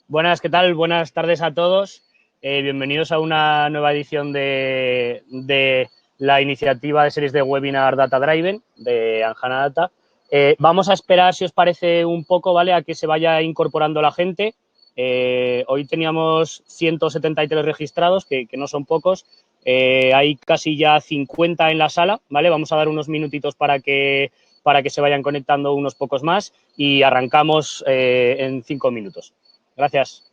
Buenas, ¿qué tal? Buenas tardes a todos. Bienvenidos a una nueva edición de la iniciativa de series de webinar Data Driven de Anjana Data. Vamos a esperar, si os parece, un poco, ¿vale?, a que se vaya incorporando la gente. Hoy teníamos 173 registrados, que no son pocos. Hay casi ya 50 en la sala, ¿vale? Vamos a dar unos minutitos para que se vayan conectando unos pocos más y arrancamos en 5 minutos. Gracias.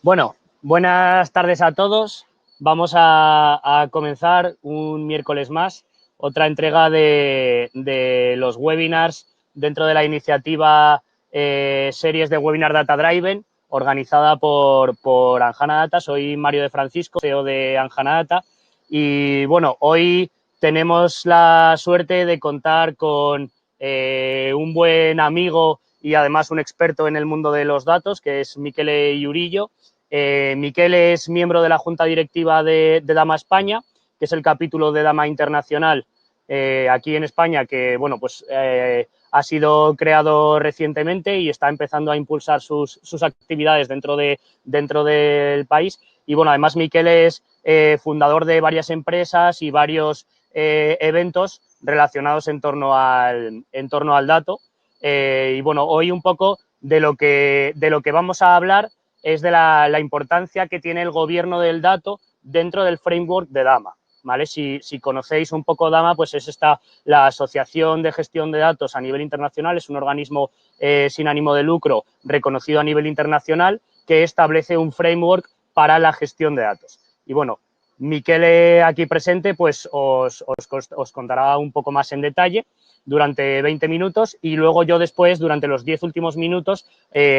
Bueno, buenas tardes a todos. Vamos a comenzar un miércoles más, otra entrega de los webinars dentro de la iniciativa Series de Webinar Data Driven, organizada por Anjana Data. Soy Mario de Francisco, CEO de Anjana Data. Y bueno, hoy tenemos la suerte de contar con un buen amigo y además un experto en el mundo de los datos, que es Michele Iurillo. Michele es miembro de la Junta Directiva de Dama España, que es el capítulo de Dama Internacional aquí en España, que bueno, pues ha sido creado recientemente y está empezando a impulsar sus actividades dentro del país. Y bueno, además Michele es fundador de varias empresas y varios eventos relacionados en torno al dato. Y bueno, hoy un poco de lo que vamos a hablar es de la importancia que tiene el gobierno del dato dentro del framework de DAMA, ¿vale? Si conocéis un poco DAMA, pues es la Asociación de Gestión de Datos a nivel internacional, es un organismo sin ánimo de lucro reconocido a nivel internacional que establece un framework para la gestión de datos. Y bueno, Michele aquí presente pues os contará un poco más en detalle durante 20 minutos y luego yo después, durante los 10 últimos minutos,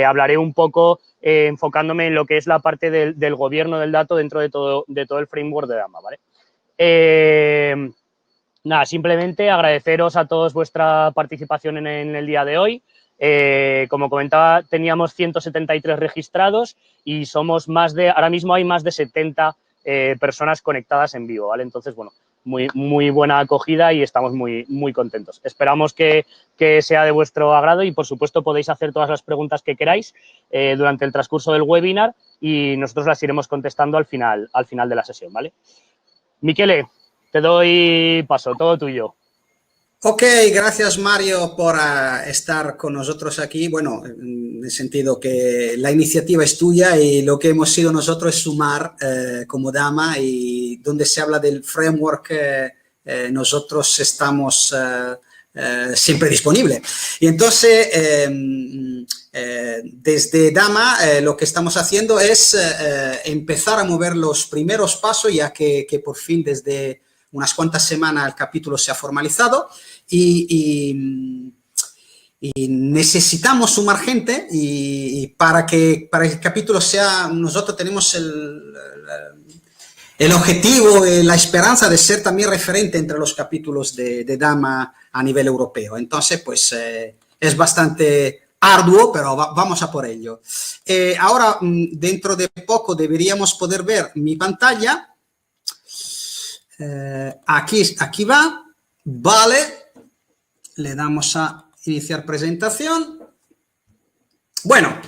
hablaré un poco enfocándome en lo que es la parte del gobierno del dato dentro de todo el framework de DAMA, ¿vale? Nada, simplemente agradeceros a todos vuestra participación en el día de hoy. Como comentaba, teníamos 173 registrados y somos ahora mismo hay más de 70 personas conectadas en vivo, ¿vale? Entonces, bueno, muy buena acogida y estamos muy contentos. Esperamos que sea de vuestro agrado y, por supuesto, podéis hacer todas las preguntas que queráis durante el transcurso del webinar y nosotros las iremos contestando al final de la sesión, ¿vale? Michele, te doy paso, todo tuyo. Ok, gracias Mario por estar con nosotros aquí. Bueno, en el sentido que la iniciativa es tuya y lo que hemos sido nosotros es sumar como Dama, y donde se habla del framework nosotros estamos siempre disponibles. Y entonces desde Dama lo que estamos haciendo es empezar a mover los primeros pasos, ya que por fin desde unas cuantas semanas el capítulo se ha formalizado y necesitamos sumar gente y para que el capítulo sea, nosotros tenemos el objetivo, la esperanza de ser también referente entre los capítulos de Dama a nivel europeo. Entonces, pues es bastante arduo, pero vamos a por ello. Ahora, dentro de poco deberíamos poder ver mi pantalla. Aquí va, vale, le damos a iniciar presentación. Bueno,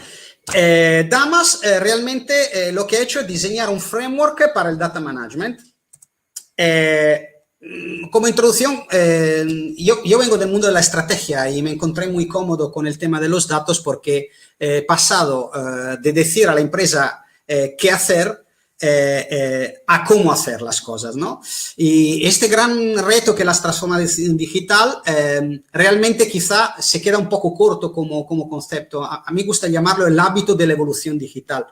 Damas realmente lo que ha hecho es diseñar un framework para el data management. Como introducción, yo vengo del mundo de la estrategia y me encontré muy cómodo con el tema de los datos porque he pasado de decir a la empresa qué hacer a cómo hacer las cosas, ¿no? Y este gran reto que las transformación digital realmente quizá se queda un poco corto como concepto. A mí me gusta llamarlo el hábito de la evolución digital,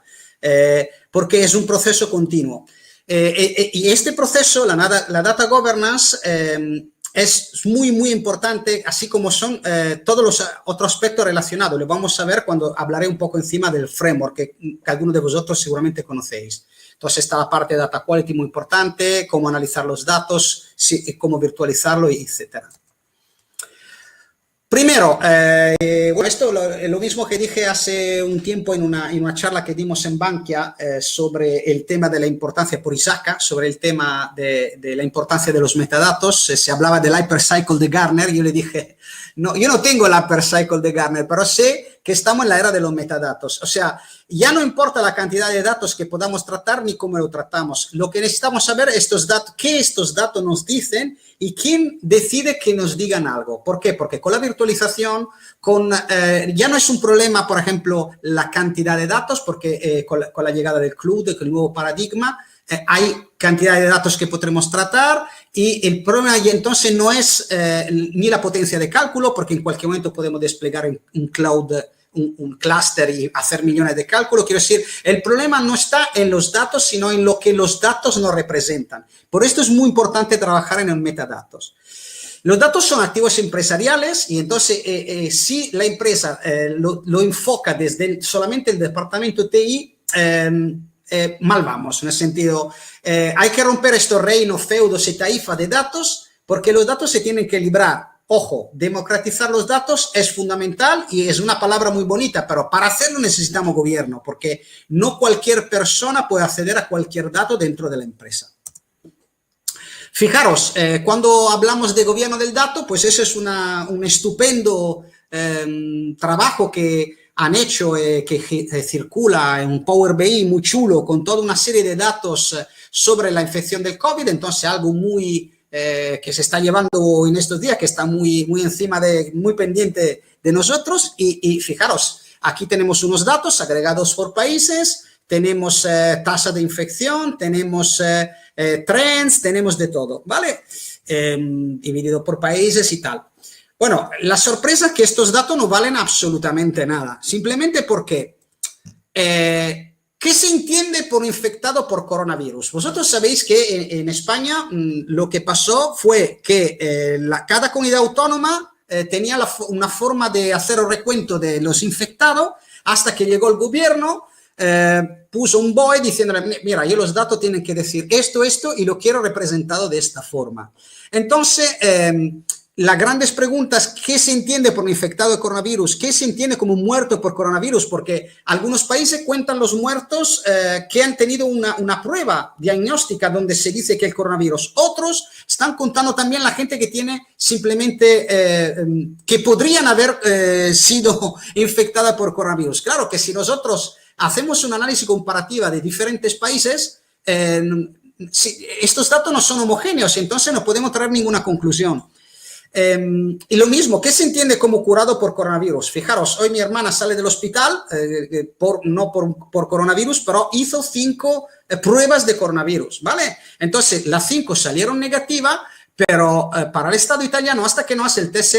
porque es un proceso continuo. Y este proceso, la data governance, es muy importante, así como son todos los otros aspectos relacionados. Lo vamos a ver cuando hablaré un poco encima del framework que algunos de vosotros seguramente conocéis. Entonces está la parte de data quality muy importante, cómo analizar los datos, cómo virtualizarlo, etcétera. Primero, bueno, esto lo mismo que dije hace un tiempo en una charla que dimos en Bankia sobre el tema de la importancia por Isaka, sobre el tema de la importancia de los metadatos. Se hablaba del hypercycle de Gartner. Yo le dije, No, yo no tengo la Upper Cycle de Gartner, pero sé que estamos en la era de los metadatos. O sea, ya no importa la cantidad de datos que podamos tratar ni cómo lo tratamos. Lo que necesitamos saber es qué estos datos nos dicen y quién decide que nos digan algo. ¿Por qué? Porque con la virtualización, ya no es un problema, por ejemplo, la cantidad de datos, porque con la llegada del cloud, el nuevo paradigma, hay cantidad de datos que podremos tratar y el problema y entonces no es ni la potencia de cálculo, porque en cualquier momento podemos desplegar un cloud, un clúster y hacer millones de cálculos. Quiero decir, el problema no está en los datos, sino en lo que los datos nos representan. Por esto es muy importante trabajar en el metadatos. Los datos son activos empresariales y entonces si la empresa lo enfoca desde solamente el departamento TI, mal vamos, en el sentido, hay que romper estos reinos, feudos y taifas de datos, porque los datos se tienen que librar. Ojo, democratizar los datos es fundamental y es una palabra muy bonita, pero para hacerlo necesitamos gobierno, porque no cualquier persona puede acceder a cualquier dato dentro de la empresa. Fijaros, cuando hablamos de gobierno del dato, pues ese es un estupendo trabajo que han hecho, que circula en un Power BI muy chulo con toda una serie de datos sobre la infección del COVID, entonces algo muy que se está llevando en estos días, que está muy encima muy pendiente de nosotros y fijaros, aquí tenemos unos datos agregados por países, tenemos tasa de infección, tenemos trends, tenemos de todo, ¿vale? Dividido por países y tal. Bueno, la sorpresa es que estos datos no valen absolutamente nada, simplemente porque ¿qué se entiende por infectado por coronavirus? Vosotros sabéis que en España lo que pasó fue que cada comunidad autónoma tenía una forma de hacer el recuento de los infectados hasta que llegó el gobierno, puso un BOE diciéndole, mira, yo los datos tienen que decir esto y lo quiero representado de esta forma. Entonces, las grandes preguntas, ¿qué se entiende por infectado de coronavirus? ¿Qué se entiende como muerto por coronavirus? Porque algunos países cuentan los muertos que han tenido una prueba diagnóstica donde se dice que el coronavirus. Otros están contando también la gente que tiene simplemente, que podrían haber sido infectada por coronavirus. Claro que si nosotros hacemos un análisis comparativa de diferentes países, estos datos no son homogéneos, entonces no podemos traer ninguna conclusión. Y lo mismo, ¿qué se entiende como curado por coronavirus? Fijaros, hoy mi hermana sale del hospital, no por coronavirus, pero hizo 5 pruebas de coronavirus, ¿vale? Entonces, las 5 salieron negativas, pero para el Estado italiano, hasta que no hace el test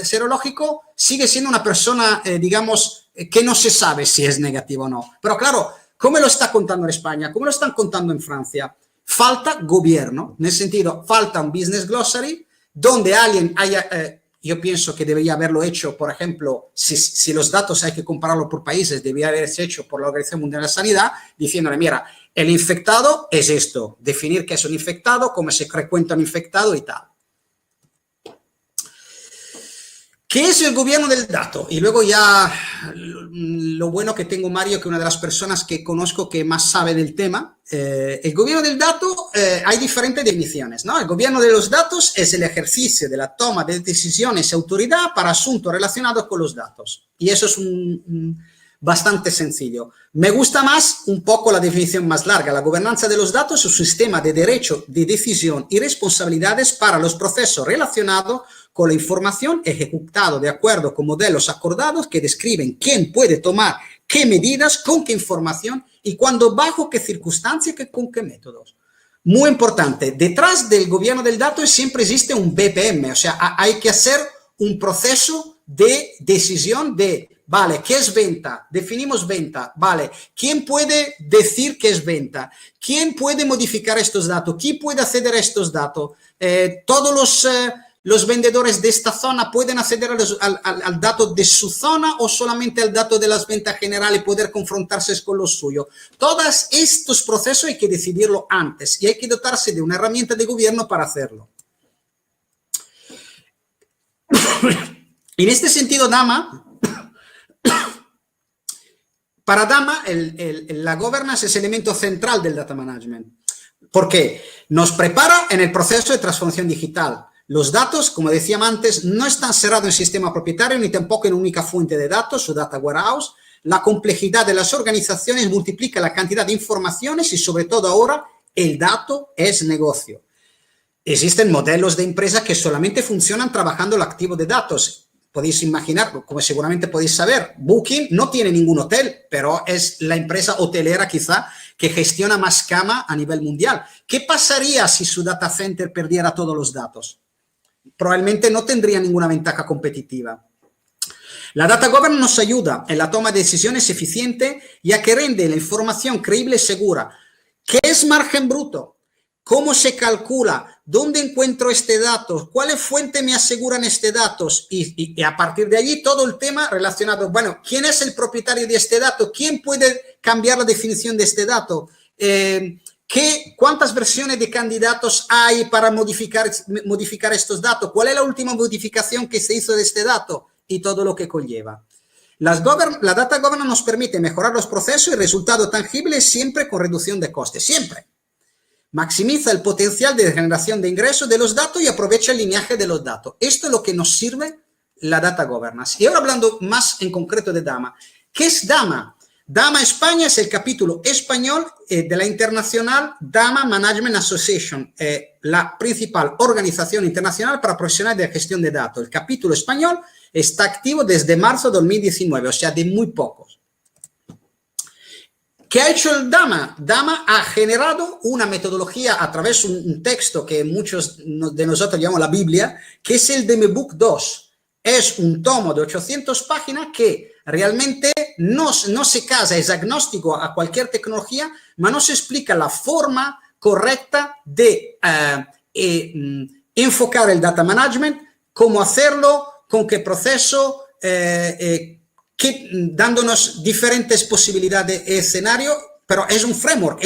serológico, sigue siendo una persona, digamos, que no se sabe si es negativo o no. Pero claro, ¿cómo lo está contando en España? ¿Cómo lo están contando en Francia? Falta gobierno, en el sentido, falta un business glossary, donde alguien haya, yo pienso que debería haberlo hecho, por ejemplo, si los datos hay que compararlo por países, debería haberse hecho por la Organización Mundial de la Sanidad, diciéndole, mira, el infectado es esto, definir qué es un infectado, cómo se recuenta un infectado y tal. ¿Qué es el gobierno del dato? Y luego ya lo bueno que tengo Mario, que es una de las personas que conozco que más sabe del tema. El gobierno del dato, hay diferentes definiciones, ¿no? El gobierno de los datos es el ejercicio de la toma de decisiones y autoridad para asuntos relacionados con los datos. Y eso es bastante sencillo. Me gusta más un poco la definición más larga. La gobernanza de los datos es un sistema de derecho, de decisión y responsabilidades para los procesos relacionados con la información ejecutado de acuerdo con modelos acordados que describen quién puede tomar qué medidas, con qué información y cuándo, bajo qué circunstancias y con qué métodos. Muy importante, detrás del gobierno del dato siempre existe un BPM, o sea, hay que hacer un proceso de decisión de, vale, ¿qué es venta? Definimos venta, vale, ¿quién puede decir qué es venta? ¿Quién puede modificar estos datos? ¿Quién puede acceder a estos datos? Todos los vendedores de esta zona pueden acceder al dato de su zona o solamente al dato de las ventas generales y poder confrontarse con lo suyo. Todos estos procesos hay que decidirlo antes y hay que dotarse de una herramienta de gobierno para hacerlo. En este sentido, Dama, para Dama, la governance es el elemento central del data management. ¿Por qué? Nos prepara en el proceso de transformación digital. Los datos, como decíamos antes, no están cerrados en sistema propietario ni tampoco en única fuente de datos o data warehouse. La complejidad de las organizaciones multiplica la cantidad de informaciones y sobre todo ahora el dato es negocio. Existen modelos de empresas que solamente funcionan trabajando el activo de datos. Podéis imaginar, como seguramente podéis saber, Booking no tiene ningún hotel, pero es la empresa hotelera quizá que gestiona más cama a nivel mundial. ¿Qué pasaría si su data center perdiera todos los datos? Probablemente no tendría ninguna ventaja competitiva. La data governance nos ayuda en la toma de decisiones eficiente, ya que rende la información creíble y segura. ¿Qué es margen bruto? ¿Cómo se calcula? ¿Dónde encuentro este dato? ¿Cuáles fuentes me aseguran este datos? Y a partir de allí todo el tema relacionado, bueno, ¿quién es el propietario de este dato? ¿Quién puede cambiar la definición de este dato? ¿Cuántas versiones de candidatos hay para modificar estos datos? ¿Cuál es la última modificación que se hizo de este dato? Y todo lo que conlleva. La data governance nos permite mejorar los procesos y resultados tangibles siempre con reducción de costes, siempre. Maximiza el potencial de generación de ingresos de los datos y aprovecha el lineaje de los datos. Esto es lo que nos sirve la data governance. Y ahora hablando más en concreto de DAMA. ¿Qué es DAMA? DAMA España es el capítulo español de la internacional DAMA Management Association, la principal organización internacional para profesionales de gestión de datos. El capítulo español está activo desde marzo de 2019, o sea, de muy pocos. ¿Qué ha hecho el DAMA? DAMA ha generado una metodología a través de un texto que muchos de nosotros llamamos la Biblia, que es el DMBOK 2. Es un tomo de 800 páginas que realmente no se casa, es agnóstico a cualquier tecnología, pero nos explica la forma correcta de enfocar el data management, cómo hacerlo, con qué proceso, dándonos diferentes posibilidades de escenario, pero es un framework.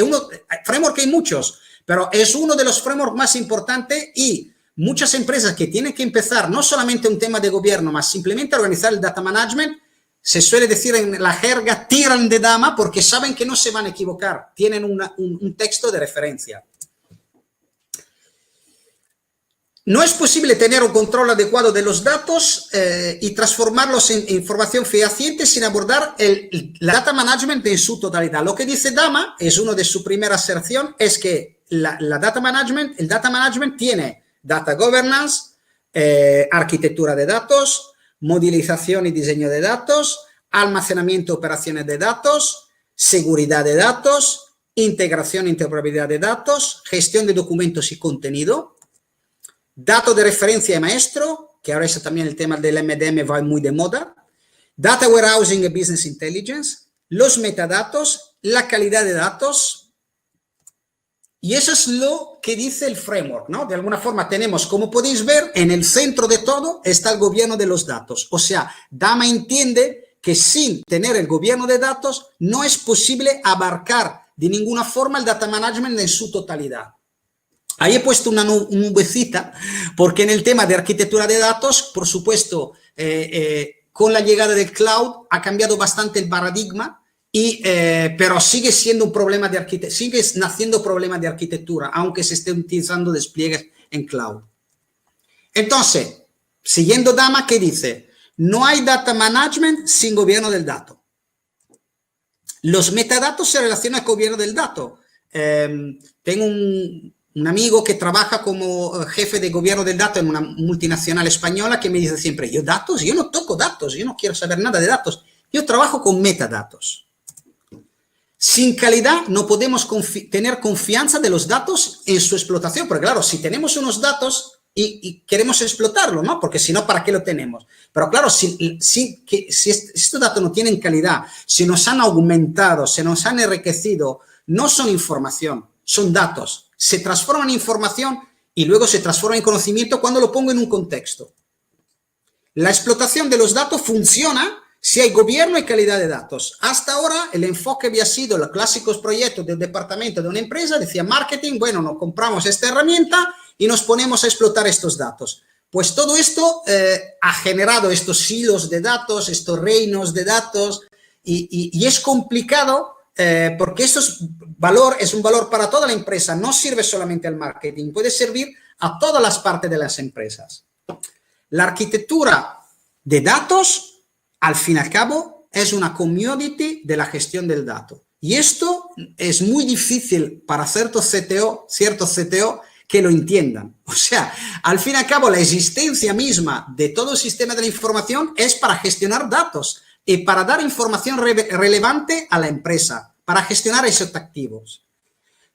Framework hay muchos, pero es uno de los frameworks más importantes y muchas empresas que tienen que empezar no solamente un tema de gobierno, más simplemente a organizar el data management, se suele decir en la jerga, tiran de DAMA porque saben que no se van a equivocar, tienen un texto de referencia. No es posible tener un control adecuado de los datos y transformarlos en información fehaciente sin abordar la data management en su totalidad. Lo que dice DAMA, es una de sus primeras aserciones, es que el data management tiene data governance, arquitectura de datos, modelización y diseño de datos, almacenamiento y operaciones de datos, seguridad de datos, integración e interoperabilidad de datos, gestión de documentos y contenido, datos de referencia y maestro, que ahora eso también el tema del MDM va muy de moda, data warehousing y business intelligence, los metadatos, la calidad de datos. Y eso es lo que dice el framework, ¿no? De alguna forma tenemos, como podéis ver, en el centro de todo está el gobierno de los datos. O sea, DAMA entiende que sin tener el gobierno de datos no es posible abarcar de ninguna forma el data management en su totalidad. Ahí he puesto una nubecita porque en el tema de arquitectura de datos, por supuesto, con la llegada del cloud ha cambiado bastante el paradigma. Pero sigue siendo un problema de arquitectura, sigue naciendo problema de arquitectura, aunque se estén utilizando despliegues en cloud. Entonces, siguiendo DAMA, ¿qué dice? No hay data management sin gobierno del dato. Los metadatos se relacionan con el gobierno del dato. Tengo un amigo que trabaja como jefe de gobierno del dato en una multinacional española que me dice siempre, yo no toco datos, yo no quiero saber nada de datos, yo trabajo con metadatos. Sin calidad no podemos tener confianza de los datos en su explotación, porque claro, si tenemos unos datos y queremos explotarlo, ¿no? Porque si no, ¿para qué lo tenemos? Pero claro, si estos datos no tienen calidad, si nos han aumentado, se nos han enriquecido, no son información, son datos. Se transforman en información y luego se transforman en conocimiento cuando lo pongo en un contexto. La explotación de los datos funciona si hay gobierno y calidad de datos. Hasta ahora el enfoque había sido los clásicos proyectos del departamento de una empresa, decía marketing, bueno, nos compramos esta herramienta y nos ponemos a explotar estos datos. Pues todo esto ha generado estos silos de datos, estos reinos de datos y es complicado porque esto es un valor para toda la empresa, no sirve solamente al marketing, puede servir a todas las partes de las empresas. La arquitectura de datos, al fin y al cabo, es una commodity de la gestión del dato. Y esto es muy difícil para ciertos CTO que lo entiendan. O sea, al fin y al cabo, la existencia misma de todo el sistema de la información es para gestionar datos y para dar información relevante a la empresa, para gestionar esos activos.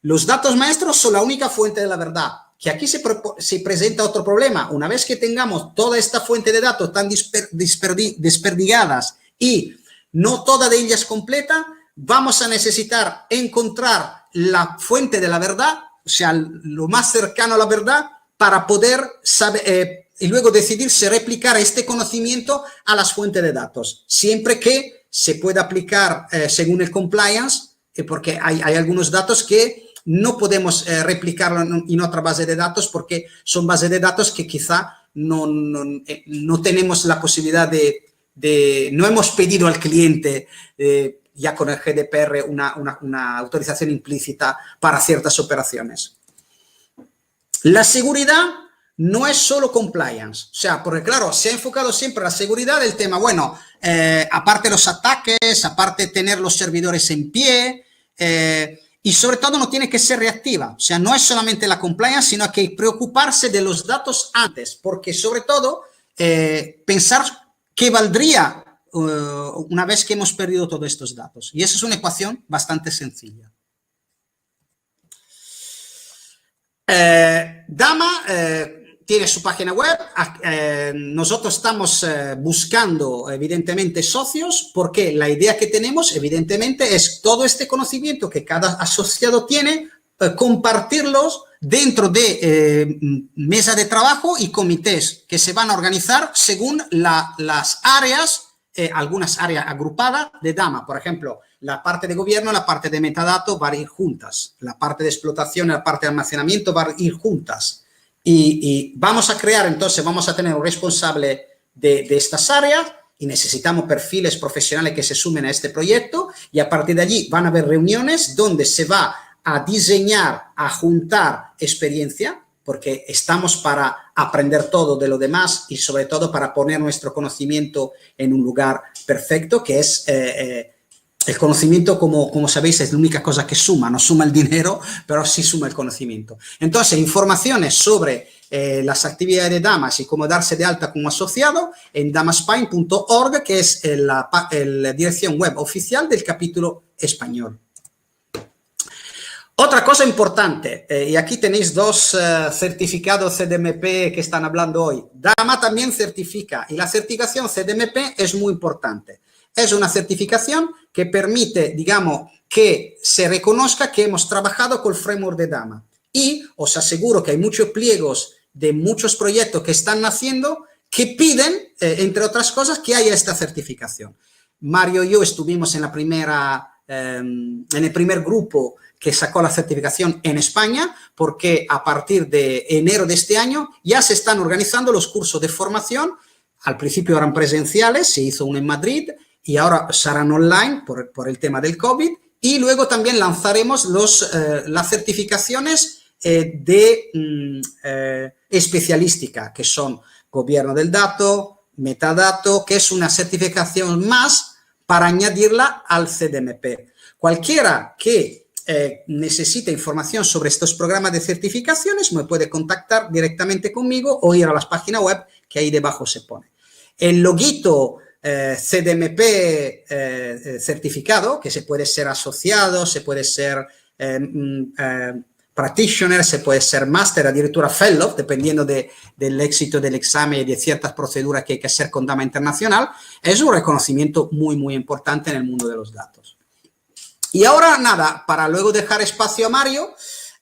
Los datos maestros son la única fuente de la verdad, que aquí se presenta otro problema. Una vez que tengamos toda esta fuente de datos tan desperdigadas y no toda de ellas completa, vamos a necesitar encontrar la fuente de la verdad, o sea, lo más cercano a la verdad, para poder saber y luego decidir si replicar este conocimiento a las fuentes de datos, siempre que se pueda aplicar según el compliance, porque hay algunos datos que no podemos replicarlo en otra base de datos porque son bases de datos que quizá no tenemos la posibilidad no hemos pedido al cliente ya con el GDPR una autorización implícita para ciertas operaciones. La seguridad no es solo compliance, o sea, porque claro, se ha enfocado siempre la seguridad del tema, bueno, aparte de los ataques, aparte de tener los servidores en pie, y sobre todo no tiene que ser reactiva, o sea, no es solamente la compliance, sino que hay que preocuparse de los datos antes, porque sobre todo pensar qué valdría una vez que hemos perdido todos estos datos. Y esa es una ecuación bastante sencilla. Dama tiene su página web. Nosotros estamos buscando, evidentemente, socios, porque la idea que tenemos, evidentemente, es todo este conocimiento que cada asociado tiene, compartirlos dentro de mesa de trabajo y comités que se van a organizar según las áreas, algunas áreas agrupadas de Dama. Por ejemplo, la parte de gobierno, la parte de metadatos van a ir juntas. La parte de explotación y la parte de almacenamiento van a ir juntas. Y vamos a crear, entonces, vamos a tener un responsable de estas áreas y necesitamos perfiles profesionales que se sumen a este proyecto y a partir de allí van a haber reuniones donde se va a diseñar, a juntar experiencia, porque estamos para aprender todo de lo demás y sobre todo para poner nuestro conocimiento en un lugar perfecto, que es el conocimiento, como sabéis, es la única cosa que suma, no suma el dinero, pero sí suma el conocimiento. Entonces, informaciones sobre las actividades de Damas y cómo darse de alta como asociado en damaspine.org, que es la dirección web oficial del capítulo español. Otra cosa importante, y aquí tenéis dos certificados CDMP que están hablando hoy. Dama también certifica y la certificación CDMP es muy importante. Es una certificación que permite, digamos, que se reconozca que hemos trabajado con el framework de Dama. Y os aseguro que hay muchos pliegos de muchos proyectos que están naciendo que piden, entre otras cosas, que haya esta certificación. Mario y yo estuvimos en el primer grupo que sacó la certificación en España, porque a partir de enero de este año ya se están organizando los cursos de formación. Al principio eran presenciales, se hizo uno en Madrid y ahora serán online por el tema del COVID. Y luego también lanzaremos las certificaciones especialística, que son gobierno del dato, metadato, que es una certificación más para añadirla al CDMP. Cualquiera que necesita información sobre estos programas de certificaciones me puede contactar directamente conmigo o ir a las páginas web que ahí debajo se pone. El loguito CDMP certificado, que se puede ser asociado, se puede ser practitioner, se puede ser máster, addirittura fellow, dependiendo del éxito del examen y de ciertas proceduras que hay que hacer con Dama Internacional, es un reconocimiento muy, muy importante en el mundo de los datos. Y ahora, nada, para luego dejar espacio a Mario,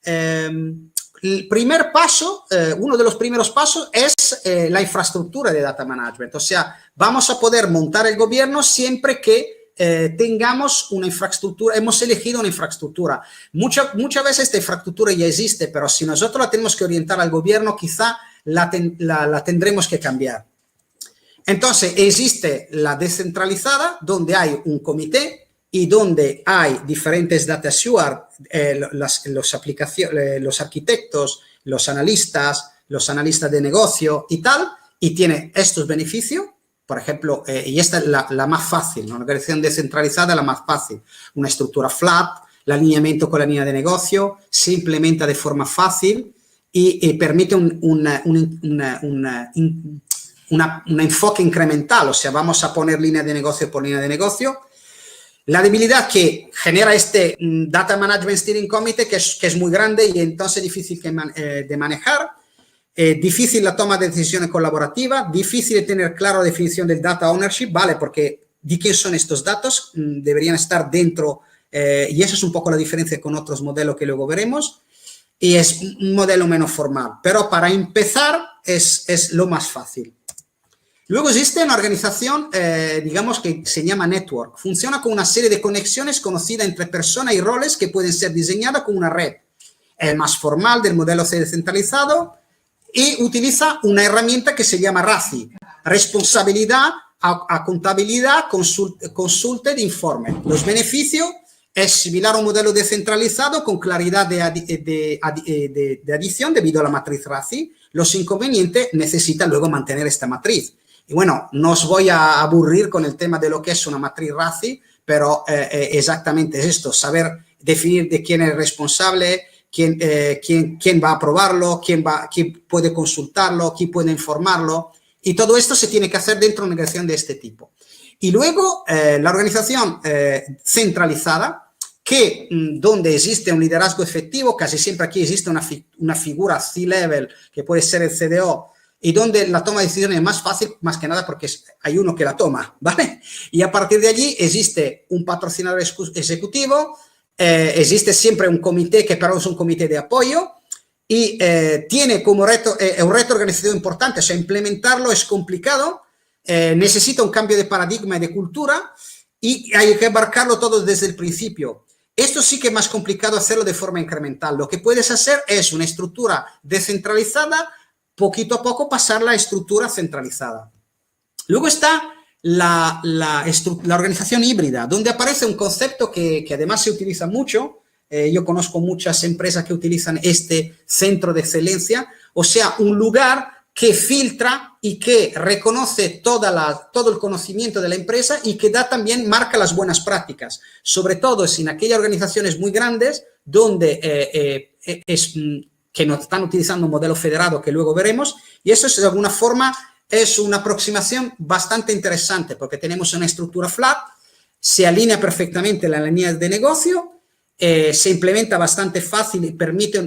el primer paso, uno de los primeros pasos es la infraestructura de data management. O sea, vamos a poder montar el gobierno siempre que tengamos una infraestructura, hemos elegido una infraestructura. Muchas veces esta infraestructura ya existe, pero si nosotros la tenemos que orientar al gobierno, quizá la tendremos que cambiar. Entonces, existe la descentralizada, donde hay un comité y donde hay diferentes data stewards, los arquitectos los analistas de negocio y tal, y tiene estos beneficios. Por ejemplo, y esta es la más fácil, ¿no? La organización descentralizada es la más fácil. Una estructura flat, el alineamiento con la línea de negocio, se implementa de forma fácil y permite un enfoque incremental. O sea, vamos a poner línea de negocio por línea de negocio. La debilidad que genera este Data Management Steering Committee, que es muy grande y entonces difícil de manejar. Difícil la toma de decisiones colaborativa, difícil de tener clara la definición del data ownership, ¿vale? Porque ¿de qué son estos datos? Deberían estar dentro, y eso es un poco la diferencia con otros modelos que luego veremos, y es un modelo menos formal, pero para empezar es lo más fácil. Luego existe una organización, digamos, que se llama network. Funciona con una serie de conexiones conocidas entre personas y roles que pueden ser diseñadas con una red. El más formal del modelo descentralizado, y utiliza una herramienta que se llama RACI, responsabilidad, accountabilidad, consulta de informe. Los beneficios es similar a un modelo descentralizado con claridad de adición debido a la matriz RACI. Los inconvenientes necesitan luego mantener esta matriz. Y bueno, no os voy a aburrir con el tema de lo que es una matriz RACI, pero exactamente es esto, saber definir de quién es responsable, quién va a aprobarlo, quién puede consultarlo, quién puede informarlo, y todo esto se tiene que hacer dentro de una organización de este tipo. Y luego la organización centralizada, donde existe un liderazgo efectivo, casi siempre aquí existe una figura C-level, que puede ser el CDO, y donde la toma de decisiones es más fácil, más que nada porque hay uno que la toma, ¿vale? Y a partir de allí existe un patrocinador ejecutivo, existe siempre un comité que pero es un comité de apoyo y tiene como reto, un reto organizativo importante, o sea, implementarlo es complicado, necesita un cambio de paradigma y de cultura y hay que abarcarlo todo desde el principio. Esto sí que es más complicado hacerlo de forma incremental. Lo que puedes hacer es una estructura descentralizada, poquito a poco pasarla a estructura centralizada. Luego está la organización híbrida, donde aparece un concepto que además se utiliza mucho. Yo conozco muchas empresas que utilizan este centro de excelencia, o sea, un lugar que filtra y que reconoce todo el conocimiento de la empresa y que también marca las buenas prácticas, sobre todo en aquellas organizaciones muy grandes donde que no están utilizando un modelo federado que luego veremos, y eso es de alguna forma es una aproximación bastante interesante porque tenemos una estructura flat, se alinea perfectamente la línea de negocio, se implementa bastante fácil y permite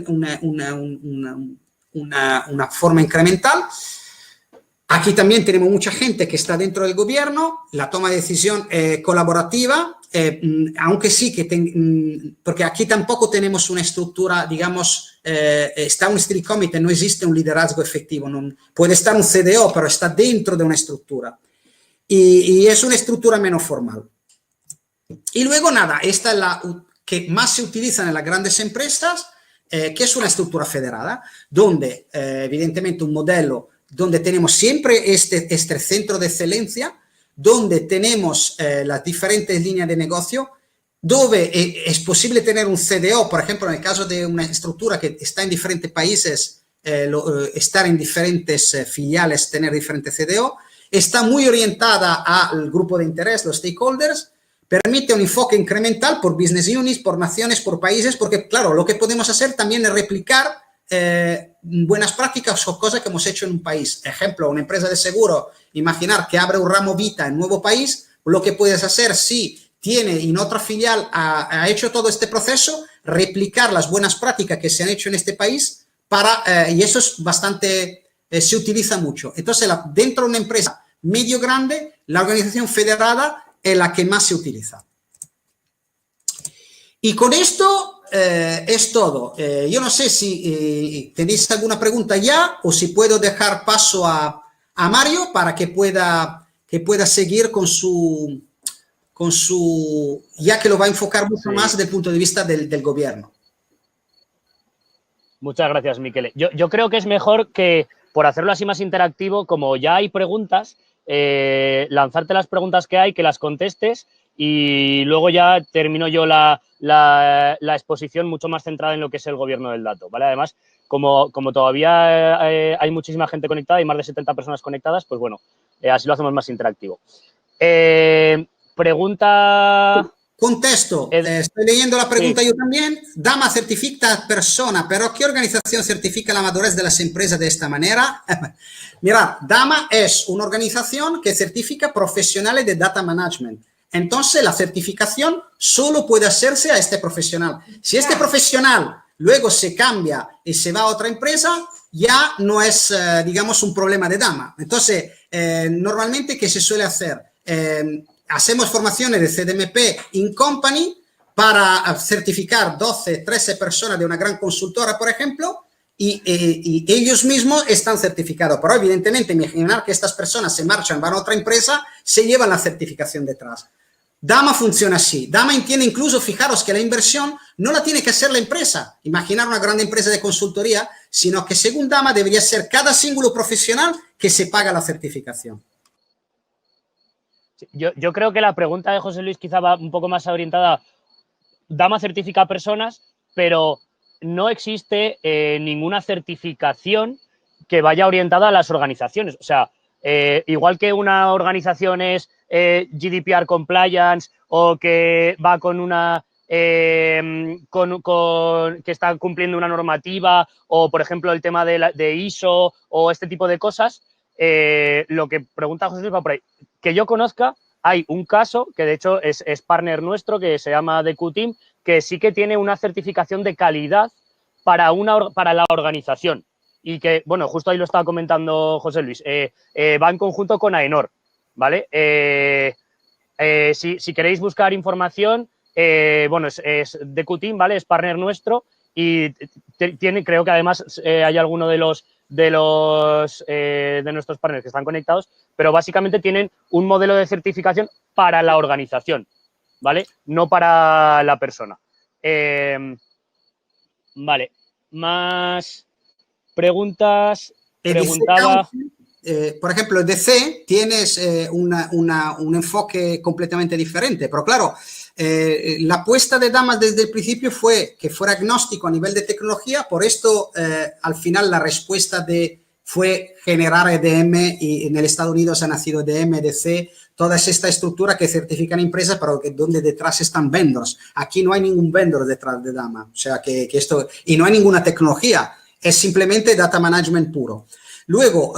una forma incremental. Aquí también tenemos mucha gente que está dentro del gobierno, la toma de decisión colaborativa, aunque sí que porque aquí tampoco tenemos una estructura, digamos, está un steering committee, no existe un liderazgo efectivo, puede estar un CDO, pero está dentro de una estructura y es una estructura menos formal. Y luego nada, esta es la que más se utiliza en las grandes empresas, que es una estructura federada, donde evidentemente un modelo donde tenemos siempre este centro de excelencia, donde tenemos las diferentes líneas de negocio, donde es posible tener un CDO, por ejemplo, en el caso de una estructura que está en diferentes países, estar en diferentes filiales, tener diferentes CDO, está muy orientada al grupo de interés, los stakeholders, permite un enfoque incremental por business units, por naciones, por países, porque claro, lo que podemos hacer también es replicar buenas prácticas o cosas que hemos hecho en un país. Ejemplo, una empresa de seguro, imaginar que abre un ramo Vita en un nuevo país, lo que puedes hacer si tiene en otra filial ha hecho todo este proceso, replicar las buenas prácticas que se han hecho en este país y eso es bastante, se utiliza mucho. Entonces, dentro de una empresa medio grande, la organización federada es la que más se utiliza. Y con esto es todo. Yo no sé si tenéis alguna pregunta ya o si puedo dejar paso a Mario para que pueda seguir con su, ya que lo va a enfocar mucho más desde el punto de vista del gobierno. Muchas gracias, Miquel. Yo creo que es mejor que, por hacerlo así más interactivo, como ya hay preguntas, lanzarte las preguntas que hay, que las contestes y luego ya termino yo la exposición mucho más centrada en lo que es el gobierno del dato, ¿vale? Además, como todavía hay muchísima gente conectada, hay más de 70 personas conectadas, pues bueno, así lo hacemos más interactivo. Pregunta... Contesto, estoy leyendo la pregunta sí. Yo también. Dama certifica a persona, pero ¿qué organización certifica la madurez de las empresas de esta manera? Mirad, Dama es una organización que certifica profesionales de data management. Entonces, la certificación solo puede hacerse a este profesional. Si este profesional luego se cambia y se va a otra empresa, ya no es, digamos, un problema de Dama. Entonces, normalmente, ¿qué se suele hacer? Hacemos formaciones de CDMP in company para certificar 12, 13 personas de una gran consultora, por ejemplo, y ellos mismos están certificados. Pero evidentemente, imaginar que estas personas se marchan, van a otra empresa, se llevan la certificación detrás. Dama funciona así. Dama entiende incluso, fijaros que la inversión no la tiene que hacer la empresa, imaginar una gran empresa de consultoría, sino que según Dama debería ser cada símbolo profesional que se paga la certificación. Yo creo que la pregunta de José Luis quizá va un poco más orientada. Dama certifica a personas, pero no existe ninguna certificación que vaya orientada a las organizaciones. O sea, igual que una organización es GDPR compliance o que va con una que está cumpliendo una normativa o, por ejemplo, el tema de ISO o este tipo de cosas, lo que pregunta José Luis va por ahí. Que yo conozca, hay un caso que de hecho es partner nuestro que se llama DQTeam, que sí que tiene una certificación de calidad para la organización y que, bueno, justo ahí lo estaba comentando José Luis, va en conjunto con AENOR, ¿vale? Si queréis buscar información, bueno, es DQTeam, ¿vale? Es partner nuestro y creo que además hay alguno de nuestros partners que están conectados, pero básicamente tienen un modelo de certificación para la organización, ¿vale? No para la persona. Vale, más preguntas. Preguntaba... por ejemplo, en DC tienes un enfoque completamente diferente, pero claro, la apuesta de Damas desde el principio fue que fuera agnóstico a nivel de tecnología, por esto al final la respuesta fue generar EDM y en el Estados Unidos ha nacido EDM, DC, toda esta estructura que certifican empresas, pero donde detrás están vendors. Aquí no hay ningún vendor detrás de Dama, o sea que esto, y no hay ninguna tecnología, es simplemente data management puro. Luego,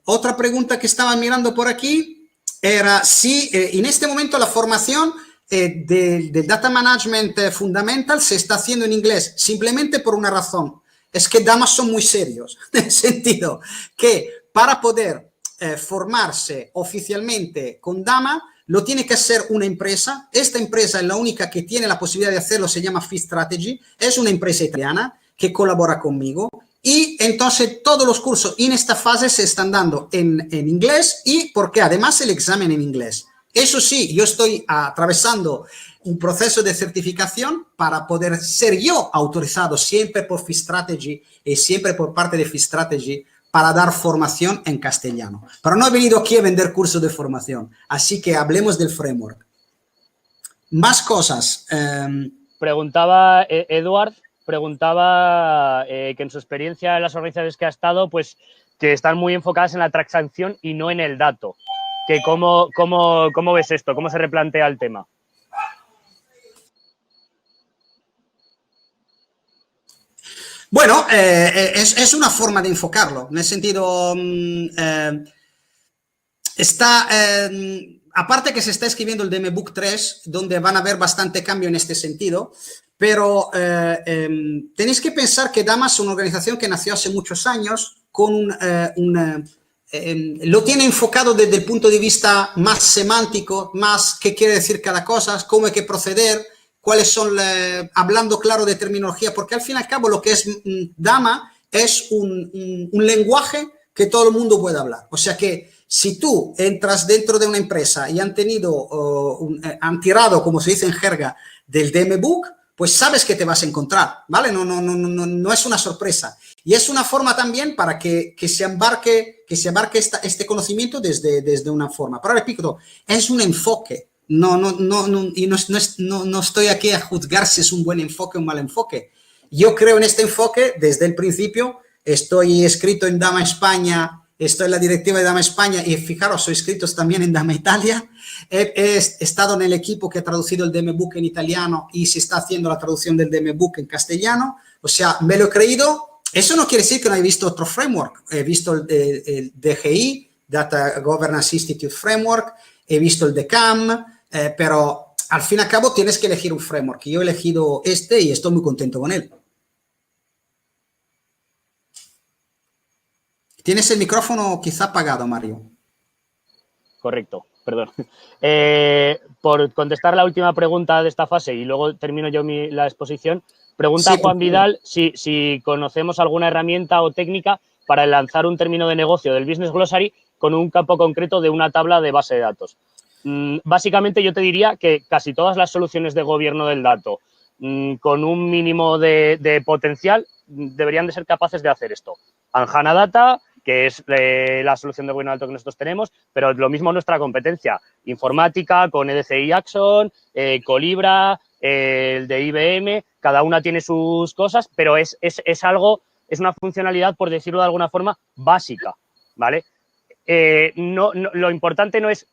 otra pregunta que estaba mirando por aquí era si en este momento la formación de Data Management Fundamental se está haciendo en inglés, simplemente por una razón, es que Damas son muy serios, en el sentido que para poder formarse oficialmente con Dama, lo tiene que hacer una empresa. Esta empresa es la única que tiene la posibilidad de hacerlo, se llama Fee Strategy, es una empresa italiana que colabora conmigo. Y entonces todos los cursos en esta fase se están dando en inglés y porque además el examen en inglés. Eso sí, yo estoy atravesando un proceso de certificación para poder ser yo autorizado siempre por Fee Strategy y siempre por parte de Fee Strategy para dar formación en castellano. Pero no he venido aquí a vender cursos de formación, así que hablemos del framework. Más cosas. Preguntaba Eduard. Preguntaba que en su experiencia en las organizaciones que ha estado, pues que están muy enfocadas en la transacción y no en el dato. Que ¿cómo ves esto? ¿Cómo se replantea el tema? Bueno, es una forma de enfocarlo. En el sentido, aparte que se está escribiendo el DMBOK 3, donde van a haber bastante cambio en este sentido, pero tenéis que pensar que Damas es una organización que nació hace muchos años, con lo tiene enfocado desde el punto de vista más semántico, más qué quiere decir cada cosa, cómo hay que proceder, cuáles son, hablando claro de terminología, porque al fin y al cabo lo que es Dama es un lenguaje que todo el mundo puede hablar. O sea que si tú entras dentro de una empresa y han tirado, como se dice en jerga, del DMBOK, pues sabes que te vas a encontrar, ¿vale? No es una sorpresa. Y es una forma también para que se embarque este conocimiento desde una forma. Pero repito, es un enfoque. No estoy aquí a juzgar si es un buen enfoque o un mal enfoque. Yo creo en este enfoque desde el principio. Estoy escrito en Dama España, estoy en la directiva de Dama España y fijaros, soy escrito también en Dama Italia. He estado en el equipo que ha traducido el DMBook en italiano y se está haciendo la traducción del DMBook en castellano. O sea, me lo he creído. Eso no quiere decir que no he visto otro framework. He visto el DGI, Data Governance Institute Framework, he visto el DCAM, pero al fin y al cabo tienes que elegir un framework. Yo he elegido este y estoy muy contento con él. Tienes el micrófono quizá apagado, Mario. Correcto, perdón. Por contestar la última pregunta de esta fase y luego termino yo la exposición, pregunta Juan Vidal si conocemos alguna herramienta o técnica para lanzar un término de negocio del Business Glossary con un campo concreto de una tabla de base de datos. Básicamente yo te diría que casi todas las soluciones de gobierno del dato con un mínimo de potencial deberían de ser capaces de hacer esto. Anjana Data, que es la solución de gobierno del dato que nosotros tenemos, pero lo mismo nuestra competencia, informática, con EDCI Axon, Colibra, el de IBM, cada una tiene sus cosas, pero es una funcionalidad, por decirlo de alguna forma, básica, ¿vale? Lo importante no es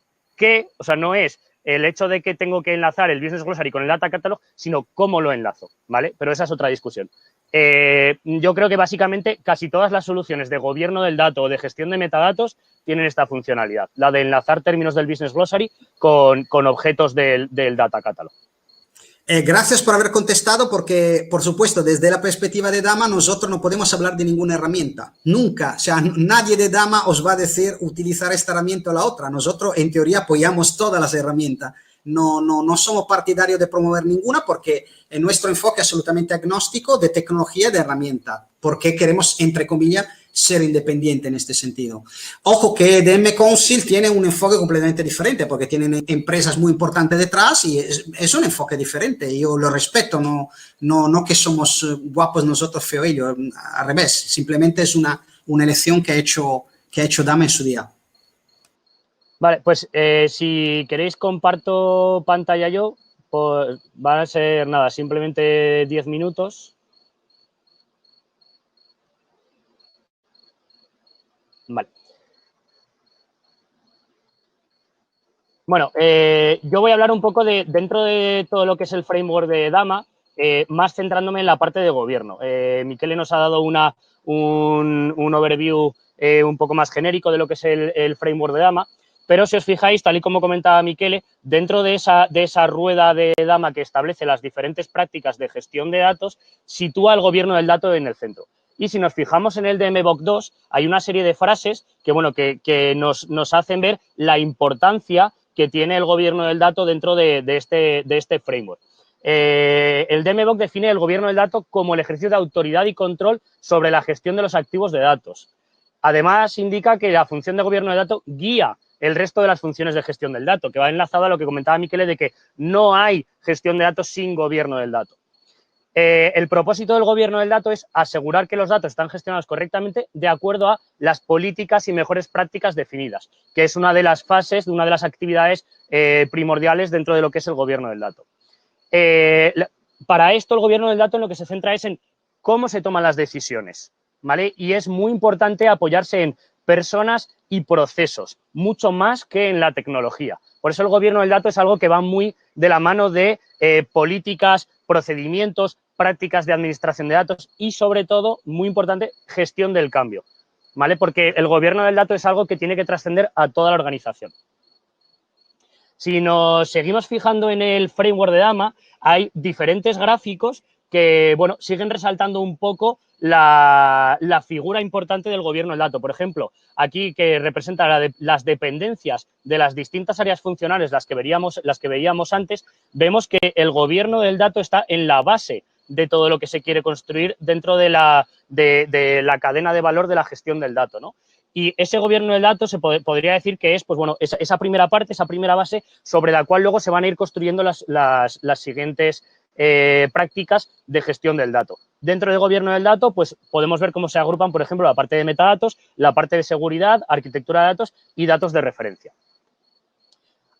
no es el hecho de que tengo que enlazar el Business Glossary con el Data Catalog, sino cómo lo enlazo, ¿vale? Pero esa es otra discusión. Yo creo que básicamente casi todas las soluciones de gobierno del dato o de gestión de metadatos tienen esta funcionalidad, la de enlazar términos del Business Glossary con objetos del Data Catalog. Gracias por haber contestado porque, por supuesto, desde la perspectiva de Dama, nosotros no podemos hablar de ninguna herramienta. Nunca. O sea, nadie de Dama os va a decir utilizar esta herramienta o la otra. Nosotros, en teoría, apoyamos todas las herramientas. No somos partidarios de promover ninguna porque nuestro enfoque es absolutamente agnóstico de tecnología y de herramienta. Porque queremos, entre comillas, ser independiente en este sentido. Ojo que DM Council tiene un enfoque completamente diferente porque tienen empresas muy importantes detrás y es un enfoque diferente. Yo lo respeto, no que somos guapos nosotros, feo ellos, al revés. Simplemente es una elección que ha hecho Dama en su día. Vale, pues si queréis comparto pantalla yo, pues van a ser nada, simplemente 10 minutos. Vale. Bueno, yo voy a hablar un poco dentro de todo lo que es el framework de Dama, más centrándome en la parte de gobierno. Michele nos ha dado un overview un poco más genérico de lo que es el framework de Dama, pero si os fijáis, tal y como comentaba Michele, dentro de esa rueda de Dama que establece las diferentes prácticas de gestión de datos, sitúa el gobierno del dato en el centro. Y si nos fijamos en el DMBOK 2, hay una serie de frases que nos hacen ver la importancia que tiene el gobierno del dato dentro de este framework. El DMBOK define el gobierno del dato como el ejercicio de autoridad y control sobre la gestión de los activos de datos. Además, indica que la función de gobierno del dato guía el resto de las funciones de gestión del dato, que va enlazado a lo que comentaba Michele de que no hay gestión de datos sin gobierno del dato. El propósito del gobierno del dato es asegurar que los datos están gestionados correctamente de acuerdo a las políticas y mejores prácticas definidas, que es una de las fases, una de las actividades primordiales dentro de lo que es el gobierno del dato. Para esto, el gobierno del dato en lo que se centra es en cómo se toman las decisiones, ¿vale? Y es muy importante apoyarse en personas y procesos, mucho más que en la tecnología. Por eso el gobierno del dato es algo que va muy de la mano de políticas, procedimientos, prácticas de administración de datos y, sobre todo, muy importante, gestión del cambio, ¿vale? Porque el gobierno del dato es algo que tiene que trascender a toda la organización. Si nos seguimos fijando en el framework de Dama, hay diferentes gráficos que, bueno, siguen resaltando un poco la figura importante del gobierno del dato. Por ejemplo, aquí que representa las dependencias de las distintas áreas funcionales, las que veíamos antes, vemos que el gobierno del dato está en la base de todo lo que se quiere construir dentro de la cadena de valor de la gestión del dato, ¿no? Y ese gobierno del dato se podría decir que es, pues bueno, esa primera parte, esa primera base sobre la cual luego se van a ir construyendo las siguientes prácticas de gestión del dato. Dentro del gobierno del dato, pues podemos ver cómo se agrupan, por ejemplo, la parte de metadatos, la parte de seguridad, arquitectura de datos y datos de referencia.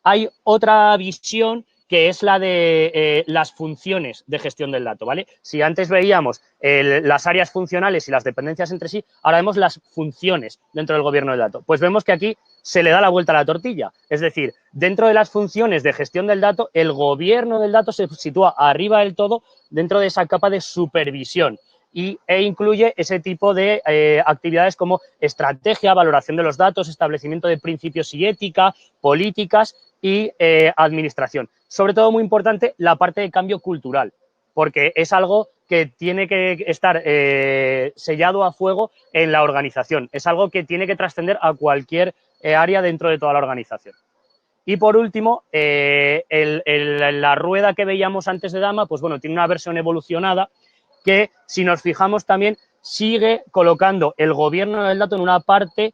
Hay otra visión que es la de las funciones de gestión del dato, ¿vale? Si antes veíamos las áreas funcionales y las dependencias entre sí, ahora vemos las funciones dentro del gobierno del dato. Pues vemos que aquí se le da la vuelta a la tortilla. Es decir, dentro de las funciones de gestión del dato, el gobierno del dato se sitúa arriba del todo dentro de esa capa de supervisión e incluye ese tipo de actividades como estrategia, valoración de los datos, establecimiento de principios y ética, políticas y administración. Sobre todo, muy importante, la parte de cambio cultural, porque es algo que tiene que estar sellado a fuego en la organización. Es algo que tiene que trascender a cualquier área dentro de toda la organización. Y por último, la rueda que veíamos antes de Dama, pues bueno, tiene una versión evolucionada que, si nos fijamos también, sigue colocando el gobierno del dato en una parte